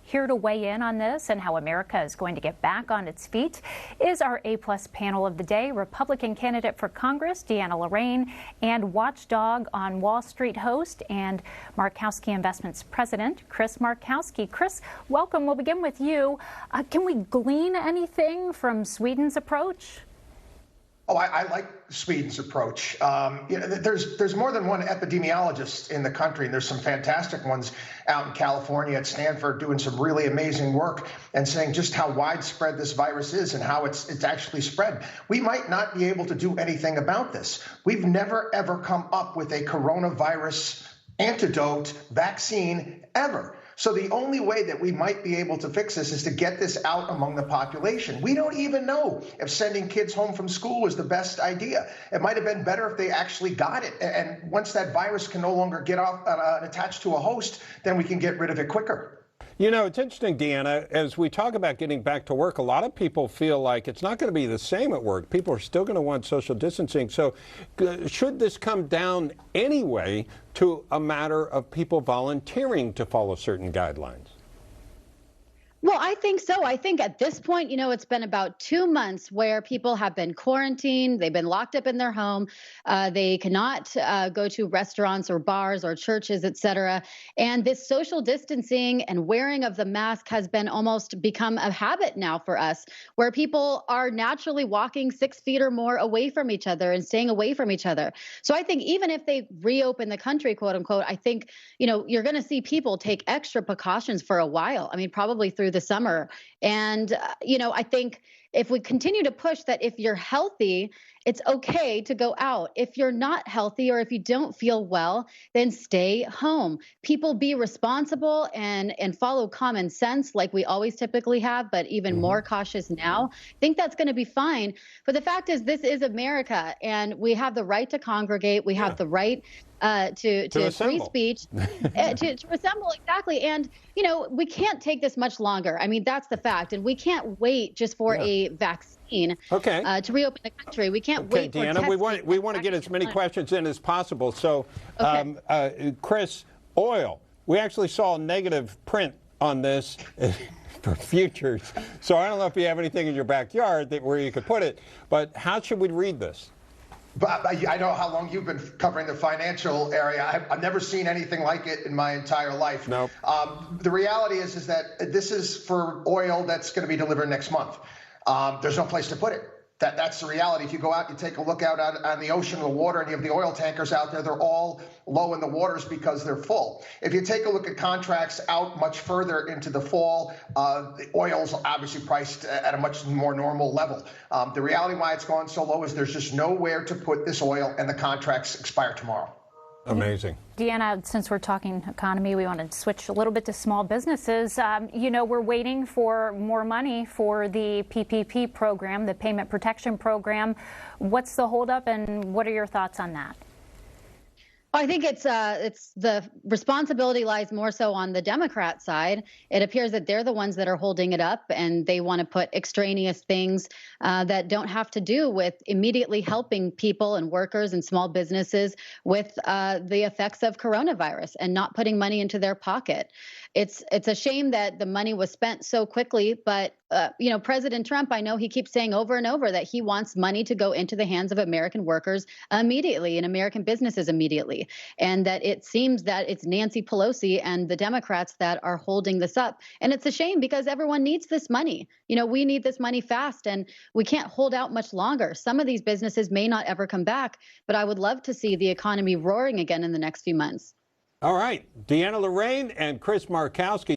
Here to weigh in on this and how America is going to get back on its feet is our A-plus panel of the day, Republican candidate for Congress, Deanna Lorraine, and watchdog on Wall Street host and Markowski Investments president, Chris Markowski. Chris, welcome. We'll begin with you. Can we glean anything from Sweden's approach? Oh, I like Sweden's approach. There's more than one epidemiologist in the country, and there's some fantastic ones out in California at Stanford doing some really amazing work and saying just how widespread this virus is and how it's actually spread. We might not be able to do anything about this. We've never, ever come up with a coronavirus antidote vaccine ever. So the only way that we might be able to fix this is to get this out among the population. We don't even know if sending kids home from school was the best idea. It might have been better if they actually got it. And once that virus can no longer get off attached to a host, then we can get rid of it quicker. You know, it's interesting, Deanna, as we talk about getting back to work, a lot of people feel like it's not going to be the same at work. People are still going to want social distancing. So should this come down anyway to a matter of people volunteering to follow certain guidelines? Well, I think so. I think at this point, you know, it's been about 2 months where people have been quarantined. They've been locked up in their home. They cannot go to restaurants or bars or churches, et cetera. And this social distancing and wearing of the mask has been almost become a habit now for us, where people are naturally walking 6 feet or more away from each other and staying away from each other. So I think even if they reopen the country, quote unquote, I think, you know, you're going to see people take extra precautions for a while. I mean, probably through the summer. And, you know, I think if we continue to push that if you're healthy, it's okay to go out. If you're not healthy or if you don't feel well, then stay home. People be responsible and follow common sense like we always typically have, but even more cautious now. I think that's going to be fine. But the fact is, this is America, and we have the right to congregate. We have the right to free speech, to assemble, exactly. And, you know, we can't take this much longer. I mean, that's the fact. And we can't wait just for a vaccine to reopen the country. We can't wait for Deanna, we want to get as many questions in as possible. So, Chris, oil. We actually saw a negative print on this for futures. So I don't know if you have anything in your backyard where you could put it, but how should we read this? But I know how long you've been covering the financial area. I've never seen anything like it in my entire life. No. The reality is that this is for oil that's going to be delivered next month. There's no place to put it. That's the reality. If you go out, you take a look out on the ocean, the water, and you have the oil tankers out there, they're all low in the waters because they're full. If you take a look at contracts out much further into the fall, the oil's obviously priced at a much more normal level. The reality why it's gone so low is there's just nowhere to put this oil, and the contracts expire tomorrow. Amazing. Deanna, since we're talking economy, we want to switch a little bit to small businesses. You know, we're waiting for more money for the PPP program, the Payment Protection Program. What's the holdup, and what are your thoughts on that? I think it's the responsibility lies more so on the Democrat side. It appears that they're the ones that are holding it up, and they want to put extraneous things that don't have to do with immediately helping people and workers and small businesses with the effects of coronavirus and not putting money into their pocket. It's a shame that the money was spent so quickly, but you know, President Trump, I know he keeps saying over and over that he wants money to go into the hands of American workers immediately and American businesses immediately, and that it seems that it's Nancy Pelosi and the Democrats that are holding this up. And it's a shame because everyone needs this money. You know, we need this money fast, and we can't hold out much longer. Some of these businesses may not ever come back, but I would love to see the economy roaring again in the next few months. All right, Deanna Lorraine and Chris Markowski.